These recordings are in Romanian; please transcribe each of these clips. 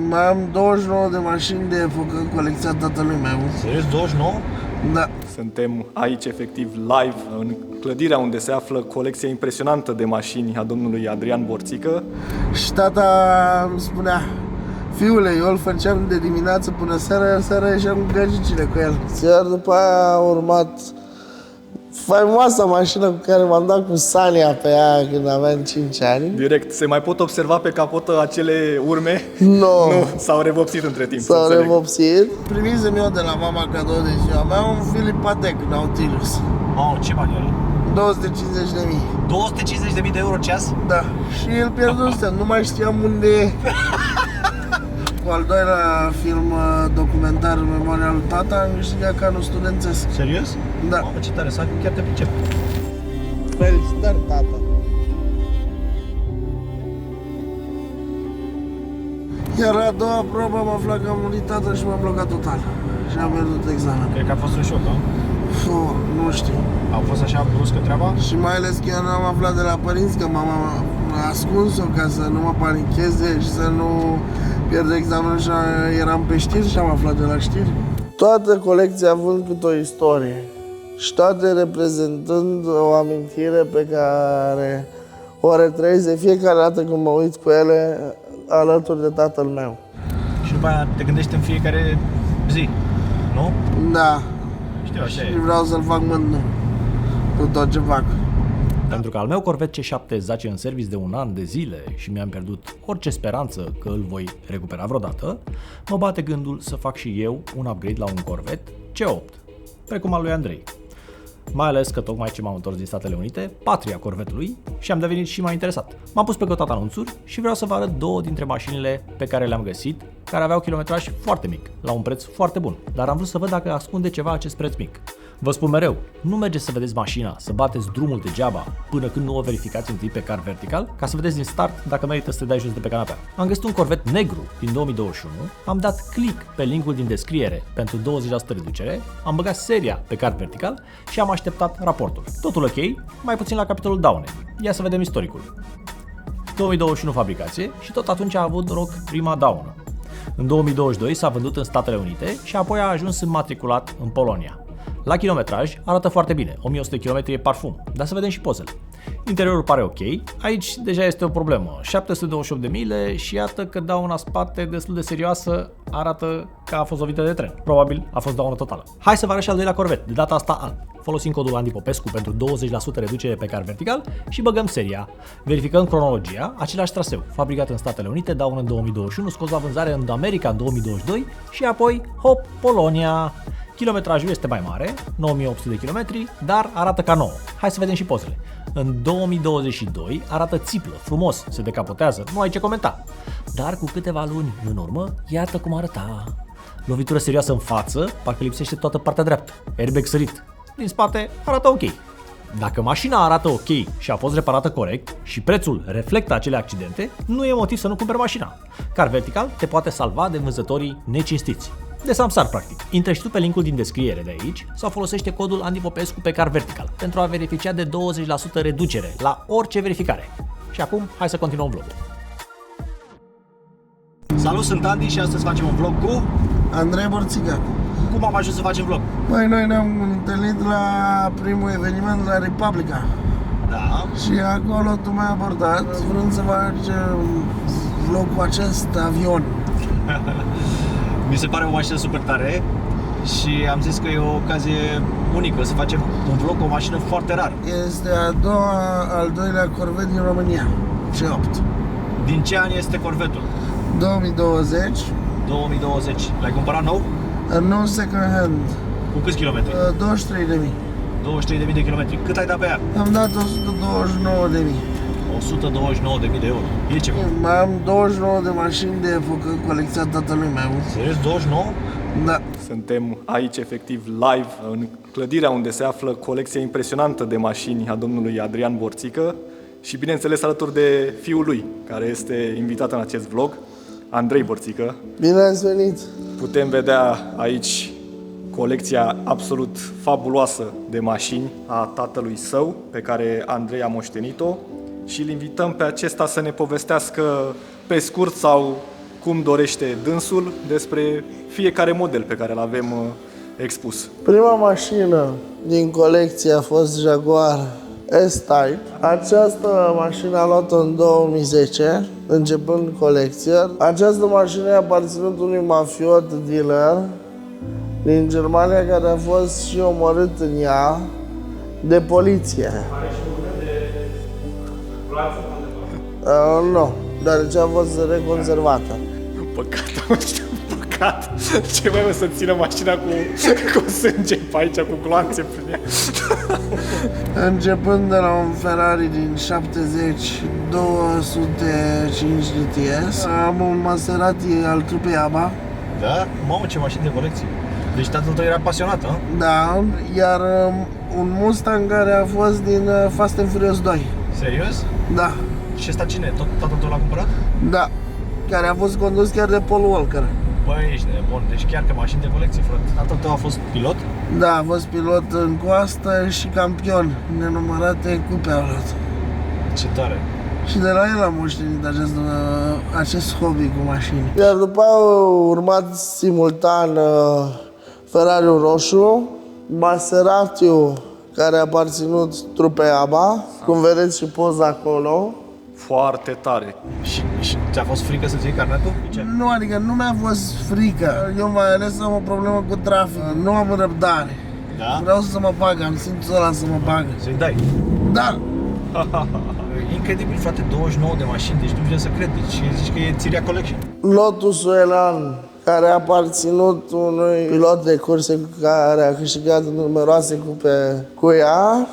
Mai am 29 de mașini de epocă în colecția tatălui meu. Serios, 29? Da. Suntem aici efectiv live în clădirea unde se află colecția impresionantă de mașini a domnului Adrian Borțică. Și tata îmi spunea: fiule, eu îl făceam de dimineață până seara ieșeam cu gagicile cu el. Iar după aia a urmat faimoasa mașină cu care m-am dat cu Sania pe ea când aveam 5 ani. Direct, se mai pot observa pe capotă acele urme? No. Nu, s-au revopsit între timp. S-au revopsit. Primisem eu de la mama cadou de ziua mea un Philip Patek Nautilus. Mamă, ce bani are? 250.000. 250.000 de euro ceas? Da. Și el pierdusem, nu mai știam unde e. Cu al doilea film documentar în memoria lui tata am câștigat canul studențesc. Serios? Da. Mamă, ce tare, să chiar te pricep. Felicitări, tata. Iar a doua probă am aflat că a murit tata și m-am blocat total. Și am pierdut examenul. Cred că a fost un șoc, da? Nu știu. A fost așa bruscă treaba? Și mai ales că eu n-am aflat de la părinți că mama m-a ascuns-o ca să nu mă panicheze și să nu pierd examenul și eram pe știri și am aflat de la știri. Toată colecția având câte o istorie și toate reprezentând o amintire pe care o retrăiesc de fiecare dată când mă uit cu ele alături de tatăl meu. Și după aia te gândești în fiecare zi, nu? Da. Știu, așa Și e. vreau să-l fac mândru cu tot ce fac. Pentru că al meu Corvette C7 zace în service de un an de zile și mi-am pierdut orice speranță că îl voi recupera vreodată, mă bate gândul să fac și eu un upgrade la un Corvette C8, precum al lui Andrei. Mai ales că tocmai ce m-am întors din Statele Unite, patria Corvetului, și am devenit și mai interesat. M-am pus pe căutat anunțuri și vreau să vă arăt două dintre mașinile pe care le-am găsit, care aveau kilometraj foarte mic, la un preț foarte bun, dar am vrut să văd dacă ascunde ceva acest preț mic. Vă spun mereu, nu mergeți să vedeți mașina, să bateți drumul degeaba până când nu o verificați întâi pe Car Vertical, ca să vedeți din start dacă merită să te dai jos de pe canapea. Am găsit un Corvette negru din 2021, am dat click pe linkul din descriere pentru 20% reducere, am băgat seria pe Car Vertical și am așteptat raportul. Totul ok, mai puțin la capitolul daune. Ia să vedem istoricul. 2021 fabricație și tot atunci a avut loc prima daună. În 2022 s-a vândut în Statele Unite și apoi a ajuns înmatriculat în Polonia. La kilometraj arată foarte bine, 1100 km e parfum, dar să vedem și pozele. Interiorul pare ok, aici deja este o problemă, 728 de mile și iată că dauna spate destul de serioasă arată că a fost lovită de tren. Probabil a fost daună totală. Hai să vă arăt și al doilea Corvette, de data asta alb. Folosim codul Andy Popescu pentru 20% reducere pe Car Vertical și băgăm seria. Verificăm cronologia, același traseu, fabricat în Statele Unite, daună în 2021, scos la vânzare în America în 2022 și apoi, hop, Polonia. Kilometrajul este mai mare, 9800 de km, dar arată ca nouă. Hai să vedem și pozele. În 2022 arată țiplă, frumos, se decapotează, nu ai ce comenta. Dar cu câteva luni în urmă, iată cum arăta. Lovitură serioasă în față, parcă lipsește toată partea dreaptă. Airbag sărit. Din spate arată ok. Dacă mașina arată ok și a fost reparată corect și prețul reflectă acele accidente, nu e motiv să nu cumperi mașina. Car Vertical te poate salva de vânzătorii necinstiți. De samsar, practic. Intră și tu pe linkul din descriere de aici sau folosește codul Andy Popescu pe Car Vertical pentru a beneficia de 20% reducere la orice verificare. Și acum, hai să continuăm vlogul. Salut, sunt Andy și astăzi facem un vlog cu... Andrei Borțică. Cum am ajuns să facem vlog? Băi, noi ne-am întâlnit la primul eveniment la Republica. Da. Și acolo tu m-ai abordat vrând să faci vlog cu acest avion. Mi se pare o mașină super tare și am zis că e o ocazie unică să facem un vlog cu o mașină foarte rar. Este al doilea Corvette din România, C8. Din ce an este Corvette-ul? 2020. 2020. L-ai cumpărat nou? Nou second hand. Cu câți kilometri? 23.000. 23.000 de kilometri. Cât ai dat pe ea? Am dat 129.000. 129.000 de euro. E ceva. Mai am 29 de mașini de epocă în colecția tatălui meu. Serios? 29? Da. Suntem aici efectiv live în clădirea unde se află colecția impresionantă de mașini a domnului Adrian Borțică și bineînțeles alături de fiul lui, care este invitat în acest vlog, Andrei Borțică. Bine ați venit! Putem vedea aici colecția absolut fabuloasă de mașini a tatălui său, pe care Andrei a moștenit-o, și îl invităm pe acesta să ne povestească pe scurt sau cum dorește dânsul despre fiecare model pe care îl avem expus. Prima mașină din colecție a fost Jaguar S-Type. Această mașină a luat-o în 2010, începând colecția. Această mașină a aparținut unui mafiot dealer din Germania care a fost și omorât în ea de poliție. Are și urme de gloanță undeva? Nu, deoarece a fost reconservată. Păcat, păcat. Ce mai să țină mașina cu sânge pe aici, cu gloanțe prin ea? Începând de la un Ferrari din 70 205 GTS, am un Maserati al trupei ABBA. Da? Mamă, ce mașini de colecție. Deci tatăl tău era pasionat, hă? Da, iar un Mustang care a fost din Fast and Furious 2. Serios? Da, Și ăsta cine? Tot tatăl tău l-a cumpărat? da, care a fost condus chiar de Paul Walker. Băi, ești nebun, deci chiar că mașini de colecție, frate. Tatăl tău a fost pilot? Da, a fost pilot în coastă și campion. Nenumărate cupe a luat. Ce tare. Și de la el am moștenit acest hobby cu mașini. Iar după aia au urmat simultan Ferrariul roșu, Maseratiul care a aparținut trupei ABBA, cum vedeți și poza acolo. Foarte tare. Și ți-a fost frică să-ți iei carnetul? De ce? Nu, adică nu mi-a fost frică. Eu mai ales am o problemă cu trafic. Nu am răbdare. Da? Vreau să mă bag, am simțul ăla să mă bagă. Să-i dai. Da, Incredibil, frate, 29 de mașini, deci nu vine să cred. Deci zici că e Țiria Collection. Lotusul Elan, care a aparținut unui pilot de curse care a câștigat numeroase cupe cu ea.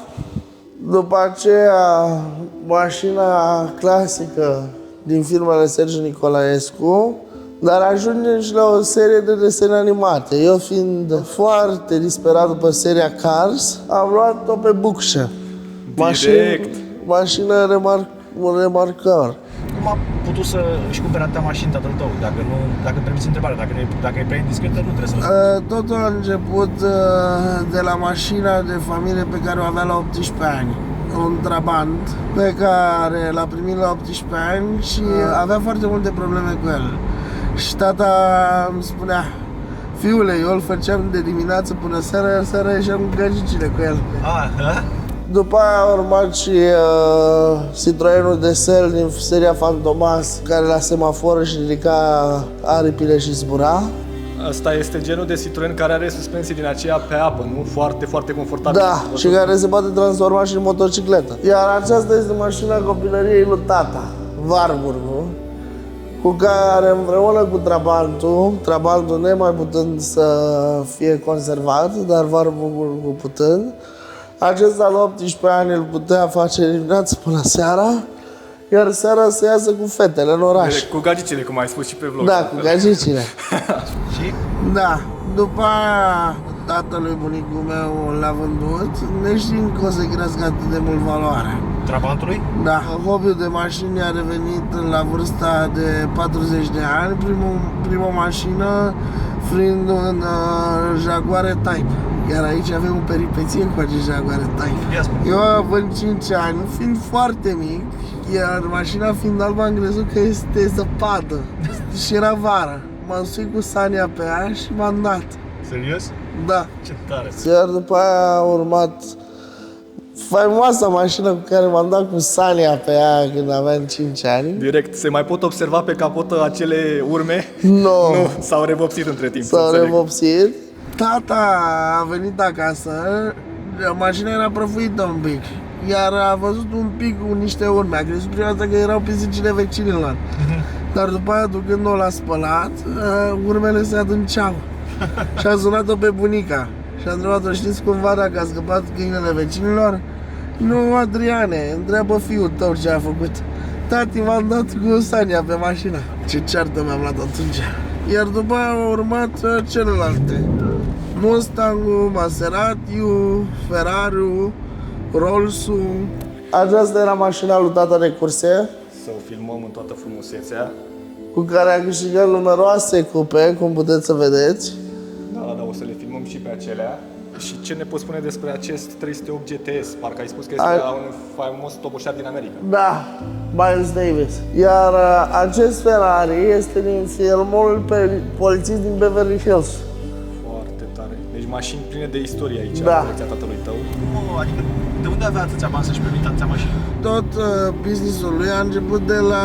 După aceea, mașina clasică din filmele Sergiu Nicolaescu, dar ajungem și la o serie de desene animate. Eu fiind foarte disperat după seria Cars, am luat-o pe Bucșe. Direct. Mașină remarcăr. Cum a putut să își cumpere atâtea mașini tatăl tău? Dacă îmi permiți întrebarea, dacă e prea indiscretă, nu trebuie să răspunzi. Totul a început de la mașina de familie pe care o avea la 18 ani. Un Trabant pe care l-a primit la 18 ani și avea foarte multe probleme cu el. Și tata îmi spunea: fiule, eu îl făceam de dimineață până seara ieșeam cu gagicile cu el. După aia a urmat și Citroenul Desel din seria Fantomas, care la semafor și ridica aripile și zbura. Asta este genul de Citroen care are suspensii din aceea pe apă, nu? Foarte, foarte confortabil. Da, și care se poate transforma și în motocicletă. Iar aceasta este mașina copilăriei lui tata, Warburg, cu care împreună cu Trabantul nemai putând să fie conservat, dar Warburg putând, acesta la 18 ani îl putea face dimineața până seara, iar seara să iasă cu fetele în oraș. Cu gagicile, cum ai spus și pe vlog. Da, cu gagicile. Și? Da, după aia tatălui bunicul meu l-a vândut, neștiind că o să crească atât de mult valoarea. Trabantului? Da, hobby-ul de mașini a revenit la vârsta de 40 de ani, prima mașină fiind un Jaguar Type. Iar aici avem o peripeție cu acest Jaguar Type. Eu având 5 ani, fiind foarte mic, iar mașina fiind albă, am crezut că este zăpadă. Și era vară. M-am suit cu Sania pe ea și m-am dat. Serios? Da. Ce tare. Iar după aia a urmat faimoasa mașină cu care m-am dat cu Sania pe ea când aveam 5 ani. Direct, se mai pot observa pe capotă acele urme? Nu. Nu, s-au revopsit între timp. S-au revopsit. Tata a venit acasă, mașina era prăfuită un pic, iar a văzut un pic cu niște urme. A crezut prima dată că erau pisicile vecinilor. Dar după aia, ducând-o la spălat, urmele se adânceau. Și a sunat-o pe bunica și a întrebat-o: știți cumva dacă a scăpat câinele vecinilor? Nu, Adriane, întreabă fiul tău ce a făcut. Tati, m-am dat cu Sania pe mașină. Ce ceartă mi-am luat atunci. Iar după aia au urmat celelalte: Mustang-ul, Maserati-ul, Ferrari-ul, Rolls-ul. Aceasta era mașina lui tata de curse, Să o filmăm în toată frumusețea. cu care a câștigat numeroase cupe, cum puteți să vedeți. Da, o să le filmăm și pe acelea. Și ce ne poți spune despre acest 308 GTS? Parcă ai spus că este un faimos toboșar din America. Da, Miles Davis. Iar acest Ferrari este din filmul Polițist din Beverly Hills. Foarte tare. Deci mașini pline de istorie aici, Da. în colecția tatălui tău. Adică, de unde avea atâția bani să-și permită atâția mașini? Tot businessul lui a început de la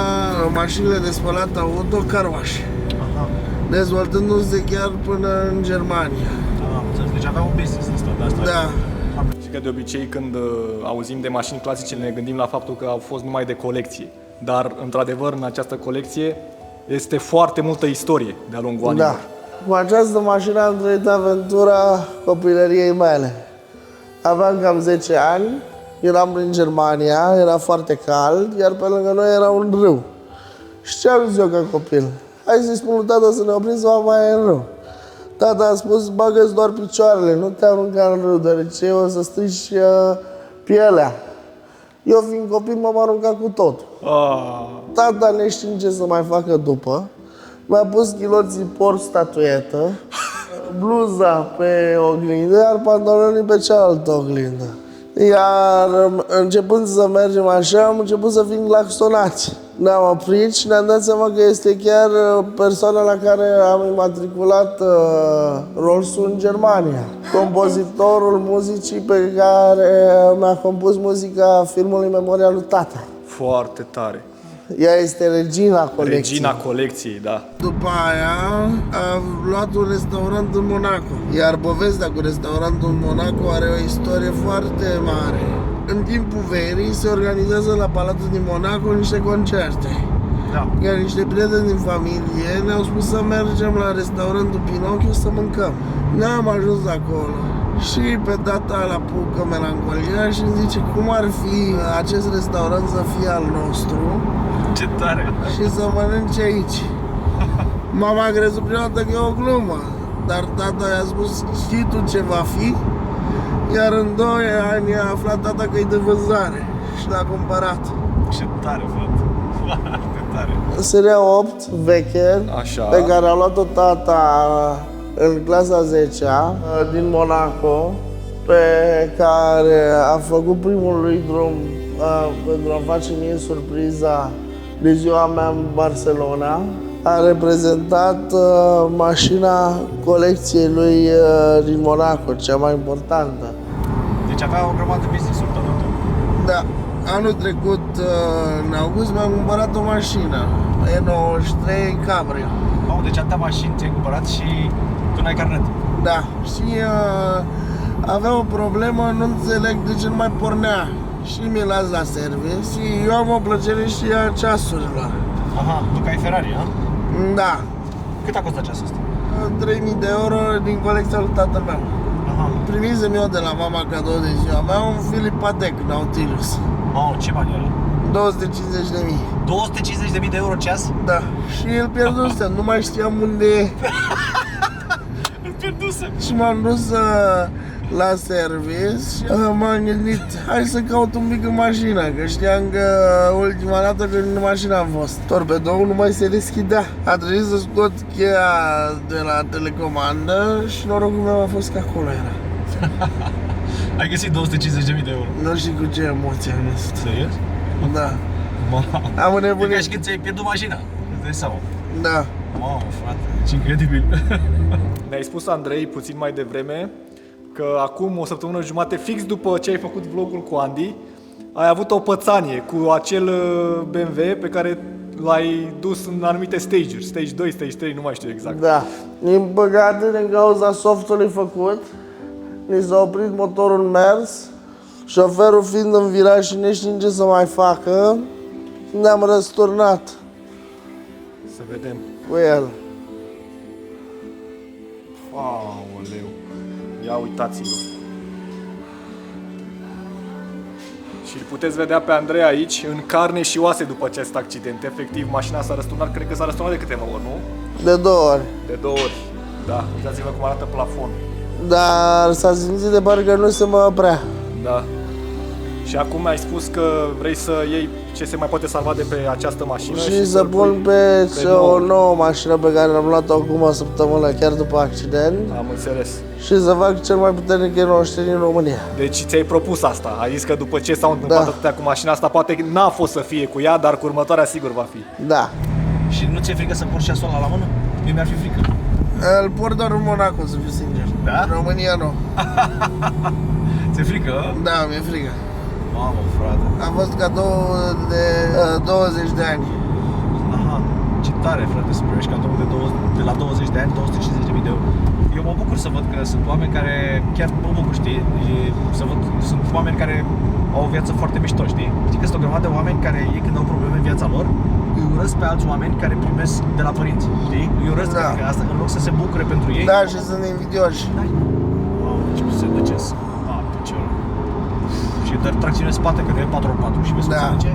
mașinile de spălat auto, car wash, Aha. dezvoltându-se chiar până în Germania. Deci avea un business ăsta, de asta. Da. Și că de obicei când auzim de mașini clasice ne gândim la faptul că au fost numai de colecție. Dar, într-adevăr, în această colecție este foarte multă istorie de-a lungul Da. anilor. Cu această mașină am trăit aventura copilăriei mele. Aveam cam 10 ani, eram prin Germania, era foarte cald, iar pe lângă noi era un râu. Și ce am zis eu ca copil? Hai să-i spun lui tata să ne oprim să mă mai în râu. Tata a spus, bagă-ți doar picioarele, nu te arunca în râu, deoarece o să strici pielea. Eu fiind copil m-am aruncat cu tot. Tata, neștiind ce să mai facă după, mi-a pus chiloții porc statuetă, bluza pe oglindă, iar pantalonii pe cealaltă oglindă. Iar începând să mergem așa, am început să fim claxonați. Ne-am oprit și ne-am dat seama că este chiar persoana la care am imatriculat Rolls-ul în Germania. Compozitorul muzicii pe care mi-a compus muzica filmului Memoria lui Tata. Foarte tare. Ea este regina colecției. Regina colecției, da. După aia am luat un restaurant în Monaco. Iar povestea cu restaurantul în Monaco are o istorie foarte mare. În timpul verii se organizează la Palatul din Monaco niște concerte. Da. Iar niște prieteni din familie ne-au spus să mergem la restaurantul Pinocchio să mâncăm. Ne-am ajuns acolo. Și pe data la pucă melancolia și îmi zice cum ar fi acest restaurant să fie al nostru Ce tare! și să mănânci aici. Mama a crezut prima dată că e o glumă, dar tata i-a spus, știi tu ce va fi? Iar în 2 ani a aflat tata că e de vânzare și l-a cumpărat. Ce tare, frate! Foarte tare! Seria 8 veche, Așa. pe care a luat-o tata în clasa 10-a din Monaco, pe care a făcut primul lui drum pentru a face mie surpriza de ziua mea în Barcelona. A reprezentat mașina colecției lui din Monaco, cea mai importantă. Deci avea o grămadă de business-uri tot. Da, anul trecut, în august, mi-am cumpărat o mașină, E93 Cabrio. Mamă, deci atâtea mașini ți-ai cumpărat și tu n-ai carnet. Da, și avea o problemă, nu înțeleg de ce nu mai pornea. Și mi-l las la service și eu am o plăcere și a ceasurilor. Aha, tu că ai Ferrari, ha? Da, Cât a costat ceasul ăsta? 3000 de euro din colecția lui tatăl meu. Aha. Primisem eu de la mama cadou de ziua mea un Philip Patek Nautilus. Mamă, ce bani era? 250.000. 250.000 de euro ceas? Da, și el pierdusem, nu mai știam unde e. Îl pierdusem. Și m-am dus la service și m-am gândit, hai să caut un pic în mașină, că știam că ultima dată când în mașină am fost, torpedoul nu mai se deschidea. A trebuit să scot cheia de la telecomandă și norocul meu a fost că acolo era. Ai găsit 250.000 de euro. Nu știu cu ce emoție am găsit. Serios? Da, Mamă. am E ca înnebunit. și când ți-ai pierdut mașina. Îți dai seama. Da. Mamă, frate, ce incredibil. Ne-ai spus, Andrei, puțin mai devreme că acum o săptămână jumate, fix după ce ai făcut vlogul cu Andy, ai avut o pățanie cu acel BMW pe care l-ai dus în anumite stage-uri, stage 2, stage 3, nu mai știu exact. Da. Din păcate, din cauza softului făcut, ni s-a oprit motorul în mers, șoferul fiind în viraj și neștiind ce să mai facă, ne-am răsturnat Să vedem. cu el. Aoleu. Ia uitați-vă. Și îl puteți vedea pe Andrei aici, în carne și oase după acest accident. Efectiv, mașina s-a răsturnat, cred că s-a răsturnat de câteva ori, nu? De 2 ori. De 2 ori. Da, uitați-vă cum arată plafonul. Dar s-a simțit de parcă nu se mă oprea. Da. Și acum ai spus că vrei să iei ce se mai poate salva de pe această mașină Și să pun pe o nouă mașină pe care am luat-o acum o săptămână, chiar după accident. Am înțeles. Și să fac cel mai puternic R91 din România. Deci ți-ai propus asta. Ai zis că după ce s-au întâmplat atâtea cu mașina asta, poate n-a fost să fie cu ea, dar cu următoarea sigur va fi. Da. Și nu ți-e frică să porți ceasul ăla la mână? Mie mi-ar fi frică. Îl port doar în Monaco, să fiu sincer. Da? În România nu. Ți-e frică? Da, mi-e frică. Mamă, frate. Am fost cadou de 20 de ani. Aha, ce tare, frate, să primești cadou de la 20 de ani, 250.000 de euro. Eu mă bucur să văd că sunt oameni care, chiar mă bucur, știi, să văd, sunt oameni care au o viață foarte mișto, știi? Știi că sunt o grămadă de oameni care ei când au probleme în viața lor, îi urăsc pe alți oameni care primesc de la părinți, știi? Îi urăsc că asta, în loc să se bucure pentru ei. Da, și sunt invidioși. Mamă, deci se duce să... piciorul. Și dă tracțiune în spate, că nu e 4x4 și vezi cum se duce.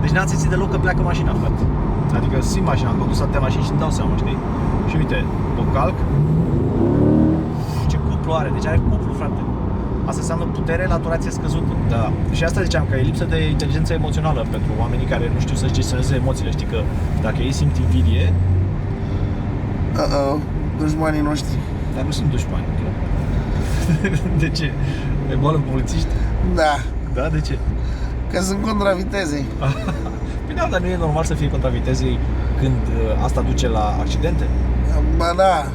Deci n-am simțit deloc că pleacă mașina, frate. Adică simt mașina, am condus atâtea mașini și îmi dau seama, știi? Și uite, o calc. Ce cuplu are, deci are cuplu, frate. Asta înseamnă putere la turație scăzută. Da. Și asta ziceam, că e lipsă de inteligență emoțională pentru oamenii care nu știu să-și gestioneze emoțiile. Știi că dacă ei simt invidie... Dușmanii noștri. Dar nu sunt dușmani. De ce? E boală în polițiști? Da. Da, de ce? Că sunt contra vitezei. Păi da, dar nu e normal să fie contra vitezei când asta duce la accidente? Ba da,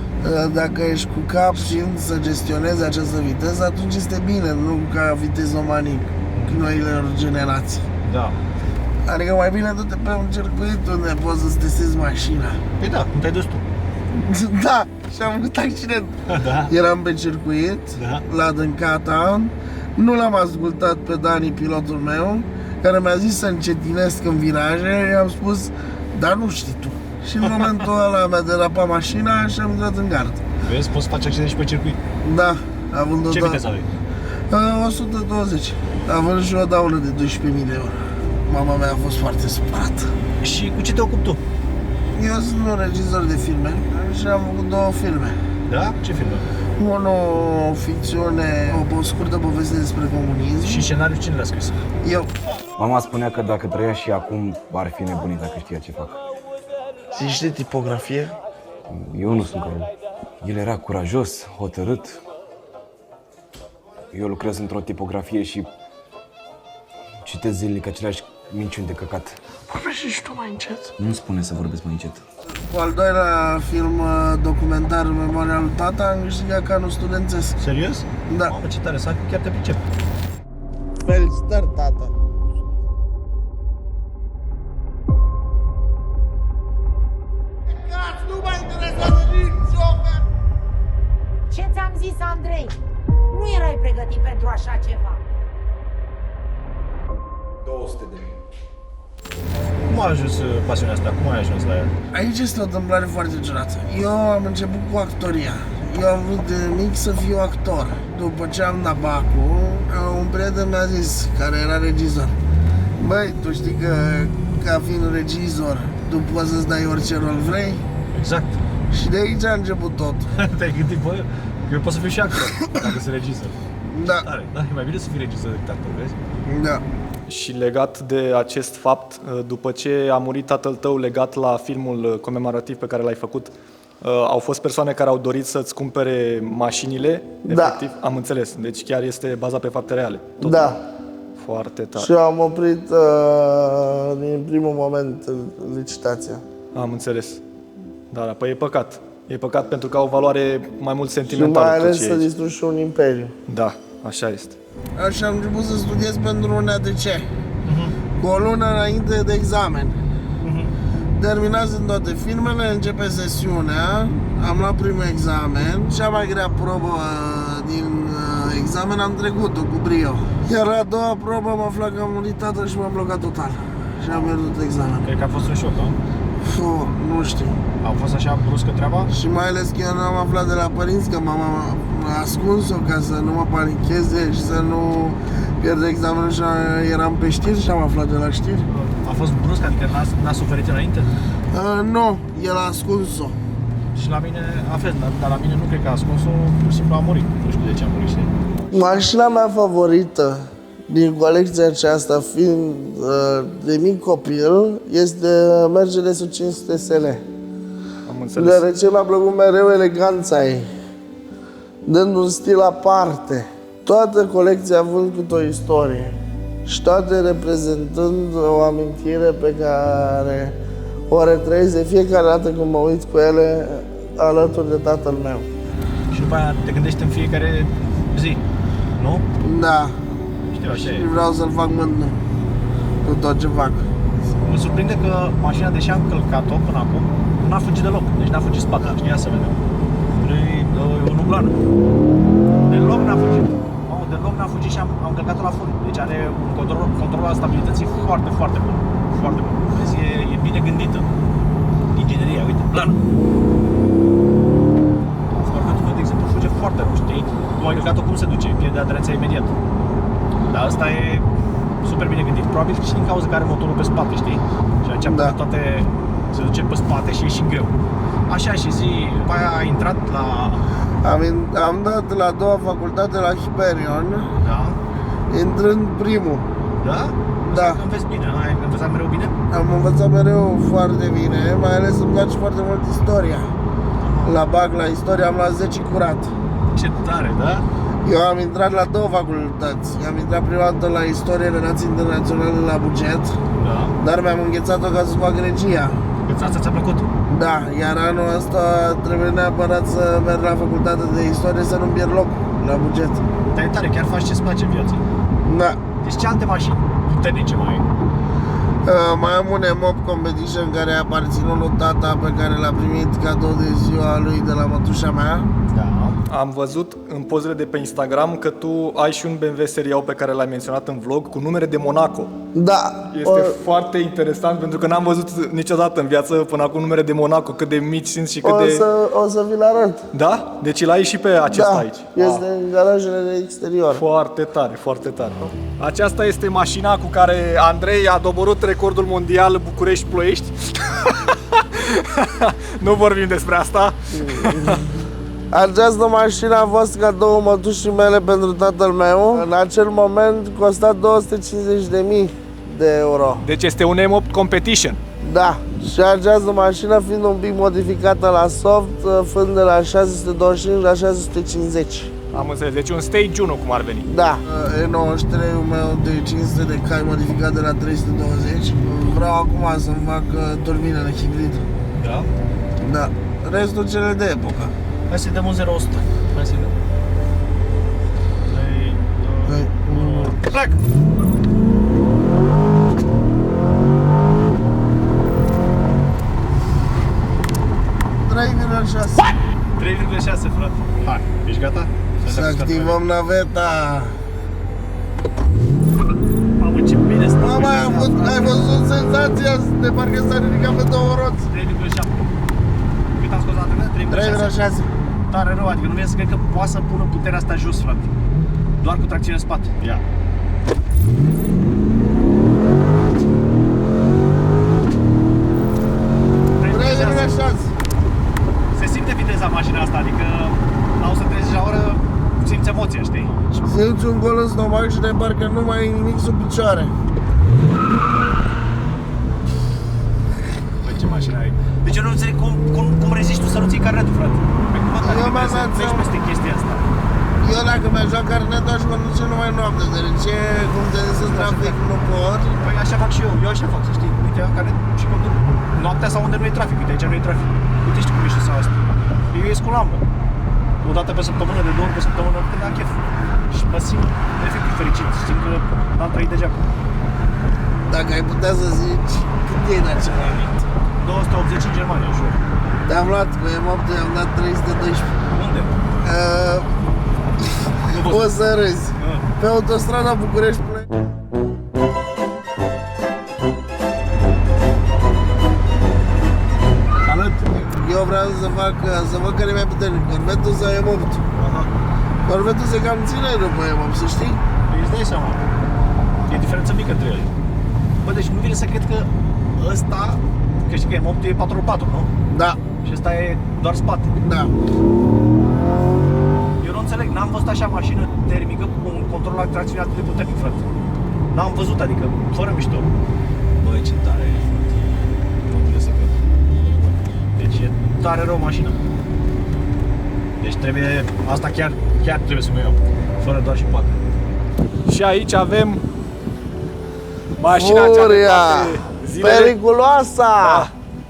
dacă ești cu cap știind să gestionezi această viteză, atunci este bine, nu ca vitezomanii noilor generații. Da. Adică mai bine du-te pe un circuit unde poți să-ți testezi mașina. Păi da, cum te-ai dus tu? Da, și am avut accident. Da. Eram pe circuit, la Dâncata, nu l-am ascultat pe Dani, pilotul meu, care mi-a zis să încetinesc în viraje, i-am spus, dar nu știi tu. Și în momentul ăla mi-a derapat mașina și am intrat în gard. Vezi, poți să faci accident și pe circuit. Da, având o Ce viteză aveai? 120. Având și o daună de 12.000 de euro. Mama mea a fost foarte supărată. Și cu ce te ocupi tu? Eu sunt un regizor de filme și am făcut 2 filme. Da? Ce filme? Unul, o ficțiune, o scurtă poveste despre comunism. Și scenariul cine l-a scris? Eu. Mama spunea că dacă trăia și acum ar fi nebunit dacă știa ce fac. Zici de tipografie? Eu nu sunt ca el. El era curajos, hotărât. Eu lucrez într-o tipografie și citesc zilnic aceleași minciuni de căcat. Vorbește și tu mai încet. Nu spune să vorbesc mai încet. Cu al doilea film documentar în memoria lui tata am câștigat canul studențesc. Serios? Da. Mamă, ce tare, să chiar te pricep. Felicitări, tata. Nu mă interesează nici ofer! Ce ți-am zis, Andrei? Nu erai pregătit pentru așa ceva. 200.000. Cum a ajuns pasiunea asta? Cum ai ajuns la ea? Aici este o întâmplare foarte ciudată. Eu am început cu actoria. Eu am vrut de mic să fiu actor. După ce am dat bacul, un prieten mi-a zis, care era regizor: băi, tu știi că ca fiind regizor, tu poți să-ți dai orice rol vrei? Exact. Și de aici a început tot. Te-ai gândit, bă, eu pot să fiu și actor, dacă sunt regizor. Da. Tare, da, e mai bine să fii regizor decât actor, vezi? Da. Și legat de acest fapt, după ce a murit tatăl tău, legat la filmul comemorativ pe care l-ai făcut, au fost persoane care au dorit să-ți cumpere mașinile? Da. Efectiv? Am înțeles. Deci chiar este bazat pe fapte reale. Tot. Da. Foarte tare. Și am oprit din primul moment licitația. Am înțeles. Da, păi e păcat. E păcat pentru că au o valoare mai mult Și sentimentală. mai tot ales ce e să aici. distrugi și un imperiu. Da, așa este. Așa am început să studiez pentru un ADC. Cu o lună înainte de examen. Terminasem toate filmele, începe sesiunea, am luat primul examen, cea mai grea probă din examen am trecut-o cu brio. Iar la a doua probă am aflat că am murit tatăl și m-am blocat total. Și am pierdut examen. Cred că a fost un șoc, nu? Nu știu. A fost așa bruscă treaba? Și mai ales că eu nu am aflat de la părinți că mama a ascuns-o ca să nu mă panicheze și să nu pierd examenul și eram pe știri și am aflat de la știri. A fost brusc, adică n-a suferit înainte? Nu, el a ascuns-o. Și la mine, dar la mine nu cred că a ascuns-o, pur și simplu a murit. Nu știu de ce a murit, știi? Mașina mea favorită din colecția aceasta, fiind de mic copil, este Mercedes 500 SL. Am înțeles. Deoarece mi-a plăcut mereu eleganța ei, dând un stil aparte. Toată colecția având câte o istorie și toate reprezentând o amintire pe care o retrăiesc de fiecare dată când mă uit cu ele alături de tatăl meu. Și după aia te gândești în fiecare zi, nu? Da, Știu, așa și e. vreau să-l fac mândru cu tot ce fac. Mă surprinde că mașina, deși am călcat-o până acum, n-a fugit deloc. Deci n-a fugit spatele, știi, ia să vedem. E o nublană. Deloc n-a fugit. Mamă, deloc n-a fugit și am călcat-o la fund. Deci are un control al stabilității foarte, foarte bun. Foarte bun. Vezi, e bine gândită. Ingineria, uite, plană. Corvetul meu, de exemplu, fuge foarte rău, știi? Tu ai călcat-o, cum se duce? Pierde aderența imediat. Dar asta e super bine gândit. Probabil și din cauza că are motorul pe spate, știi? Și atunci toate se duce pe spate și e și greu. Așa, și zi, după aia a intrat la... Am dat la a doua facultate la Hyperion, Da? intrând primul. Da? Da. Că înveți bine, ai învățat mereu bine? Am învățat mereu foarte bine, mai ales îmi place foarte mult istoria. La BAC, la istorie, am luat 10 curat. Ce tare, da? Eu am intrat la două facultăți. Am intrat prima dată la istorie, relații internaționale la buget, Da. dar mi-am înghețat-o ca să fac regia. Asta ți-a plăcut? Da, iar anul ăsta trebuie neapărat să merg la facultate de istorie să nu-mi pierd loc la buget. Dar e tare, chiar faci ce-ți place în viață. Da. Deci ce alte mașini puternice mai ai? Mai am un M8 Competition care a aparținut lui tata, pe care l-a primit cadou de ziua lui de la mătușa mea. Da. Am văzut în pozele de pe Instagram că tu ai și un BMW Serie A pe care l-ai menționat în vlog cu numere de Monaco. Da. Este foarte interesant pentru că n-am văzut niciodată în viață până acum numere de Monaco, cât de mici sunt și cât de... O să vi-l arăt. Da? Deci îl ai și pe acesta Da, aici. este în garajele de exterior. Foarte tare, foarte tare. Aceasta este mașina cu care Andrei a doborât recordul mondial București-Ploiești. Nu vorbim despre asta. Această mașină a fost cadou mătușii mele pentru tatăl meu. În acel moment costa 250.000 de euro. Deci este un M8 Competition. Da, și această mașină fiind un pic modificată la soft, fiind de la 625 la 650. Am înțeles, deci un Stage 1 cum ar veni. Da. E93-ul meu de 500 de cai modificat de la 320. Vreau acum să-mi fac turbinele hibrid. Da? Da. Restul cele de epocă. Hai să-i dăm un 0-100. Hai să-i dăm. 3, 2, 1... Plec! What? 3,6, frate. Hai, ești gata? Să activăm naveta. Mamă, ce bine stă. Mama, ai văzut senzația de parcă s-a ridicat pe două roți. 3,7. Cât am scos la antrenă? 3,6. 3,6. Tare rău, adică nu mi-e să cred că poate să pună puterea asta jos, frate. Doar cu tracțiune în spate. Ia. Se simte viteza mașina asta, adică la 130 la oră simți emoția, știi? Simți un gol în stomac și de parcă nu mai ai nimic sub picioare. Băi, ce mașină ai? Deci eu nu înțeleg cum reziști tu să nu ții carnetul, frate. Pe cum atât, Eu m-am să dat treci seama. peste chestia asta. Eu dacă mi-aș lua carnetul aș conduce numai noapte, deoarece cum te zis trafic nu pot. Păi așa fac și eu așa fac, să știi. Uite, am carnet și conduc noaptea sau unde nu e trafic. Uite, aici nu e trafic. Uite, știi cum e și sau asta. Eu ies cu lampă. O dată pe săptămână, de 2 ori pe săptămână, când am chef. Și mă simt efectiv fericit. Simt că n-am trăit degeaba. Dacă ai putea să zici cât e în acel moment. 280 în Germania, ușor. Te-am luat cu M8, am dat 312. Unde? O să râzi. Pe autostrada București-Ploiești. Salut! Eu vreau să văd care e mai puternic, Corvetul sau M8. Aha. Corvetul se cam ține după M8, să știi? Păi îți dai seama. E diferență mică între ele. Bă, deci nu vine să cred că ăsta, că știi că M8 e 4x4, nu? Da, Și ăsta e doar spate. da. Eu nu înțeleg, n-am văzut așa mașină termică cu un control la tracțiune atât de puternic, frate. N-am văzut, adică, fără mișto. Băi, ce tare e, frate. Nu trebuie să cred. Deci e tare rău mașina. Deci trebuie, asta chiar trebuie să mă iau. Fără doar și poate. Și aici avem mașina cea de Furia! toate zilele. Periculoasa! Da.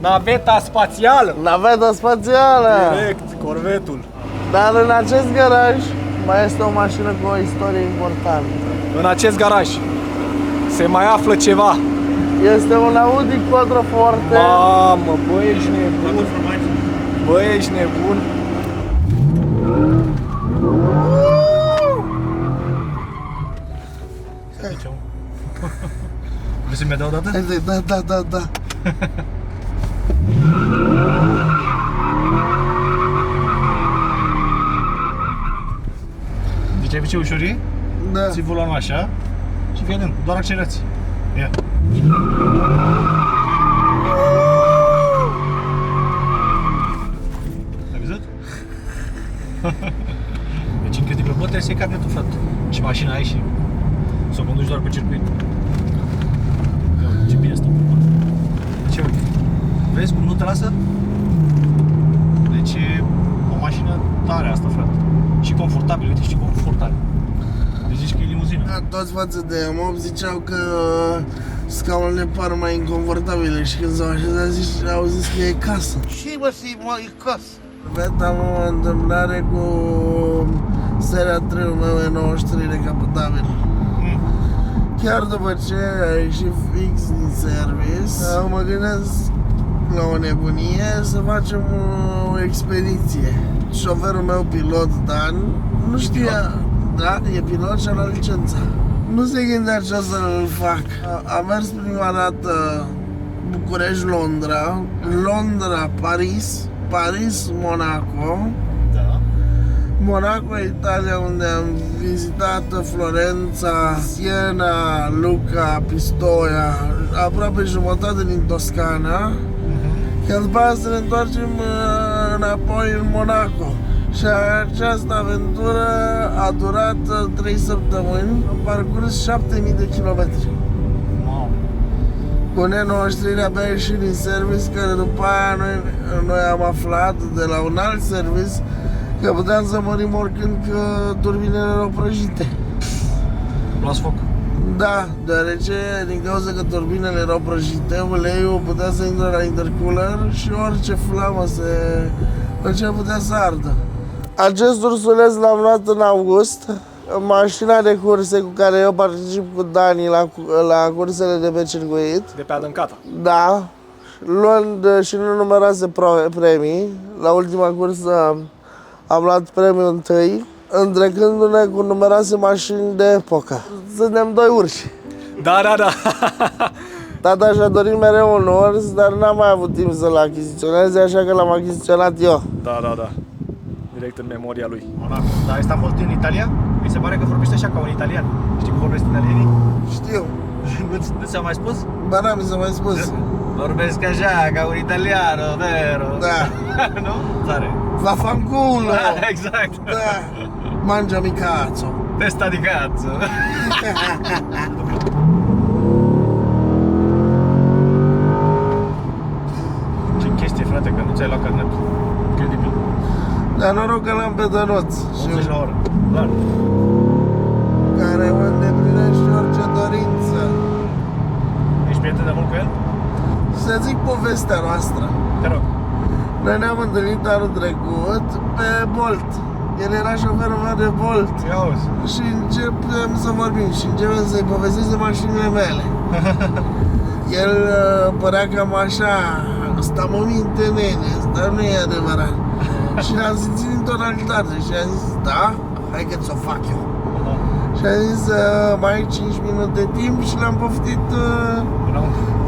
Naveta spațială! Naveta spațială! Direct, corvetul. Dar în acest garaj mai este o mașină cu o istorie importantă. În acest garaj se mai află ceva. Este un Audi Quattroforte. Mamă, bă, ești nebun. Bă, ești nebun. Vrei să-mi dea o dată? Da. Deci ai văzut ce ușor e? Da. Ții volanul așa și fii atent, doar accelerați. Ia. Ai văzut? Deci incredibil, bă, trebuie să iei carnetul, frate. Și mașina ai și să o conduci doar pe circuit. Ia uite, ce bine stau. Ce uite? Vezi cum nu te lasă? Deci e o mașină tare asta, frate. Și confortabil, uite, și confortabil. Deci zici că e limuzină. Toți față de mob ziceau că scaunele par mai inconfortabile și când s-au așezat au zis că e casă. Și mă simt mai casă. Am o întâmplare cu seria 3-ul meu E93 decapitabil. Chiar după ce a ieșit fix din service, mă gândesc la o nebunie să facem o expediție. Șoferul meu pilot, Dan, nu știa, da, e pilot și la licența. Nu se gândea ce o să-l fac. A mers prima dată București-Londra, Londra-Paris, Paris-Monaco, Da. Monaco, Italia, unde am vizitat Florența, Siena, Lucca, Pistoia, aproape jumătate din Toscana. Iar după aia să ne întoarcem înapoi în Monaco. Și această aventură a durat 3 săptămâni, am parcurs 7000 de kilometri. Wow. Cu N93 abia ieșit din service, care după aia noi am aflat de la un alt service că puteam să mărim oricând că turbinele erau prăjite. Luați foc. Da, deoarece din cauza că turbinele erau prăjite, uleiul putea să intre la intercooler și orice flamă putea să ardă. Acest ursuleț l-am luat în august, mașina de curse cu care eu particip cu Dani la cursele de pe circuit. De pe adâncata. Da, luând și nu numeroase premii. La ultima cursă am luat premiul întâi, întrecându-ne cu numeroase mașini de epocă. Suntem doi urși. Da. Tata și-a dorit mereu un urs, dar n-am mai avut timp să-l achiziționeze, așa că l-am achiziționat eu. Da. Direct în memoria lui. Monaco. Dar ai stat mult în Italia? Mi se pare că vorbește așa ca un italian. Știi cum vorbesc italienii? Știu. Nu ți-am mai spus? Ba da, mi s-a mai spus. Vorbesc așa, ca un italiano, vero? Da. Nu? Tare. Vaffanculo! Exact. Da. Mangiami cazzo. Testa di cazzo. Ce chestie, frate, că nu ți-ai luat carnetul. Incredibil. Dar noroc că l-am pe Dănuț, 80 la oră. Clar. care mă îndeplinește orice dorință. Ești prieten de mult cu el? Să zic povestea noastră. Te rog. Noi ne-am întâlnit anul trecut pe Bolt. El era șoferul meu de Bolt. Ia auzi. Și începem să vorbim și începem să-i povestesc de mașinile mele. El părea cam așa, sta mă minte nene, dar nu e adevărat. Și l-am simțit în tonalitate și am zis, da, hai că ți-o fac eu. Și am zis, mai ai 5 minute de timp și l-am poftit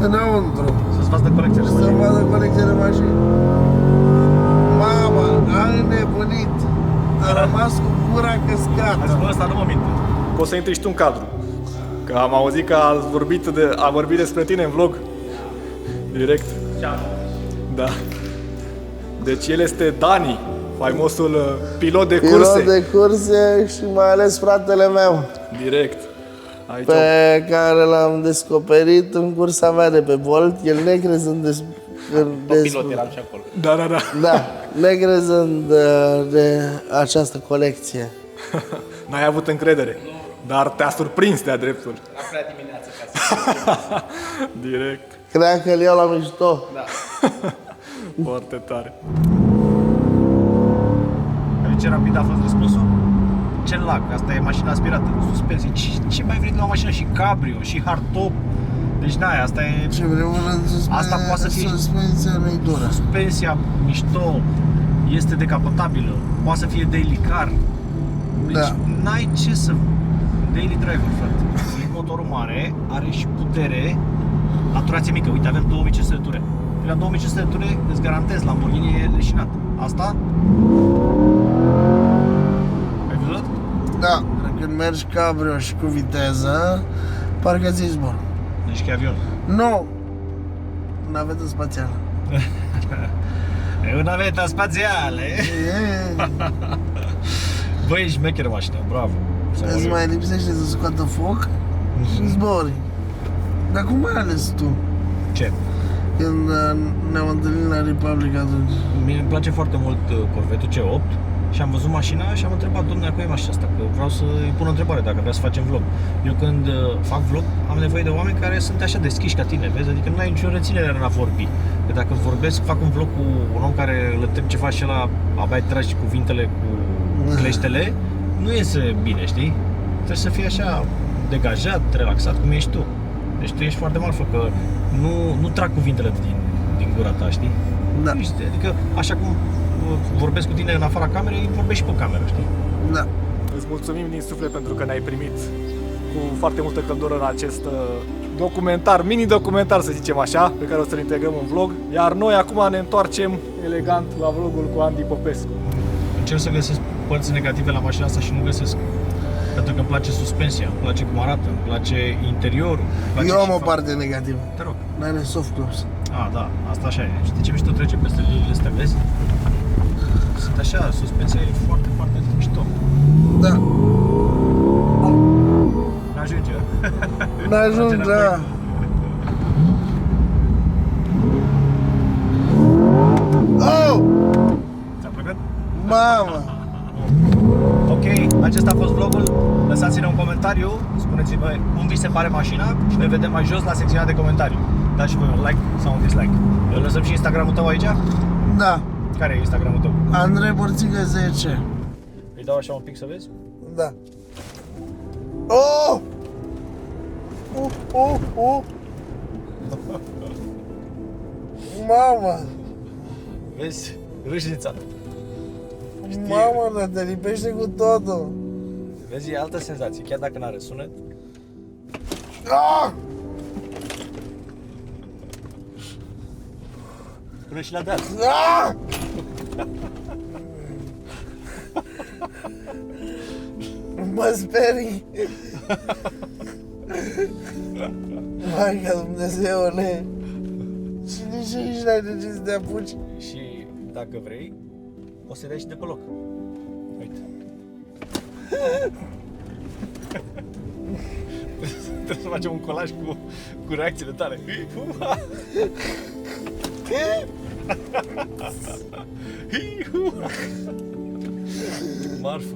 înăuntru. Să-ți faci de colecție de Să mașini. vadă colecție de mașini. Mama, a înnebunit. A rămas cu gura căscată. Azi, bă, ăsta nu mă minte. Poți să intri și tu în cadru. Că am auzit că a vorbit despre tine în vlog. Direct. Da. Deci el este Dani, Faimosul pilot de pilot curse. de curse și mai ales fratele meu, Direct. Aici pe care l-am descoperit în cursa mea de pe Bolt, el necrezând Pilot eram și acolo. Da. Da, necrezând de această colecție. N-ai avut încredere. Dar te-a surprins de-a dreptul. La prea dimineață ca să... Direct. Cred că îl iau la mișto. Foarte tare. Ce rapid a fost răspunsul? Ce lag? Asta e mașina aspirată. Suspensii. Ce mai vrei de la o mașină? Și cabrio, și hardtop. Deci n-ai, asta e... Ce vreau în Asta poate să fie- suspensia nu-i dură. Suspensia mișto, este decapotabilă, poate să fie daily car. Deci Da. n-ai ce să... Daily driver, frate. E motorul mare, are și putere la turație mică. Uite, avem 2500 de ture. La 2500 de ture îți garantez, Lamborghini e leșinat. Asta? Ai văzut? Da, când mergi cabrio și cu viteză, parcă ți zbor. Deci că e avion. Nu! Navetă spațială. E o navetă spațială. Băi, ești șmecheră mașina, bravo. Îți mai lipsește să scoată foc și zbori. Dar cum ai ales tu? Ce? Când ne-am întâlnit la Republic atunci. Mie îmi place foarte mult Corvette C8 și am văzut mașina și am întrebat, domnule, cu e mașina asta? Că vreau să-i pun o întrebare dacă vrea să facem vlog. Eu când fac vlog am nevoie de oameni care sunt așa deschiși ca tine, vezi? Adică nu ai nicio reținere în a vorbi. Că dacă vorbesc, fac un vlog cu un om care îl întreb ce faci și ăla, abia tragi cuvintele cu cleștele, nu iese bine, știi? Trebuie să fii așa degajat, relaxat, cum ești tu. Deci tu ești foarte marfă, că nu trag cuvintele din gura ta, știi? Da. Adică, așa cum vorbesc cu tine în afara camerei, vorbești și pe cameră, știi? Da. Îți mulțumim din suflet pentru că ne-ai primit cu foarte multă căldură în acest documentar, mini-documentar să zicem așa, pe care o să-l integrăm în vlog. Iar noi acum ne întoarcem elegant la vlogul cu Andy Popescu. Încerc să găsesc părți negative la mașina asta și nu găsesc. Pentru că îmi place suspensia, îmi place cum arată, îmi place interiorul. îmi place Eu am și o parte negativă. Te rog. N-are soft close. Da, asta așa e. Știi ce mișto trece peste liniile astea, vezi? Sunt așa, suspensia e foarte, foarte mișto. Da. N-ajunge. N-ajung, da. Oh! Ți-a plăcut? Mamă! Ok, acesta a fost vlogul. Lăsați-ne un comentariu, spuneți-vă cum vi se pare mașina și ne vedem mai jos la secțiunea de comentarii. Dați și voi un like sau un dislike. Lăsăm și Instagramul tău aici? Da. Care e Instagramul tău? Andrei Borțică 10. Îi dau așa un pic să vezi? Da. Oh! Mamă! Vezi? Râșnița. Mamă, dar te lipește cu totul. Vezi, e altă senzație, chiar dacă n-are sunet. Ah! Până și la deal. Ah! Mă sperii. Maica Dumnezeule. Și nici aici n-ai de ce să te apuci. Și dacă vrei, o să dai și de pe loc. Uite. Trebuie să facem un colaj cu reacțiile tale. Marfă.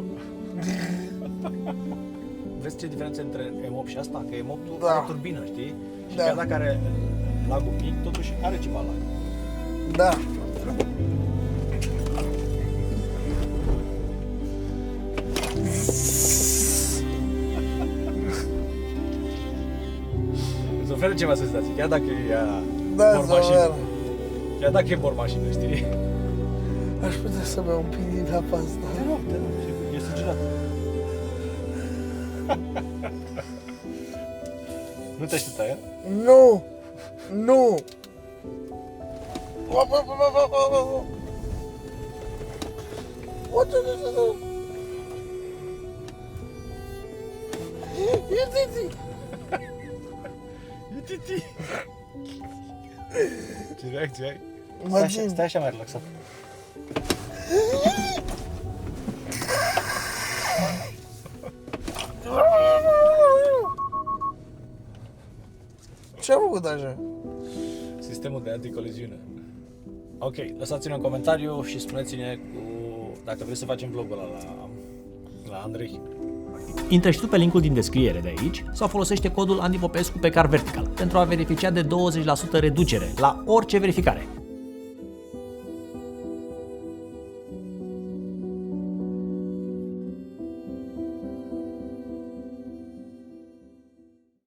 Vezi ce diferență între M8 și asta? Că M8-ul Da. are turbină, știi? Și Da. chiar dacă are lagul mic, totuși are ceva lag. Da. Îți oferă ceva senzații, chiar dacă e Da, bormașină. Zomer. Chiar dacă e bormașină, știi? Aș putea să beau un pic din apa asta. Te rog, e sigilat. Nu te așteptai, a? Nu! Nu! Titi. Ce reacție ai? Mă țin. Stai așa mai relaxat. făcut așa? Sistemul de anticoliziune. Ok, lăsați-ne un comentariu și spuneți-ne dacă vreți să facem vlogul ăla la Andrei. Intră și tu pe linkul din descriere de aici sau folosește codul Andy Popescu pe Car Vertical pentru a beneficia de 20% reducere la orice verificare.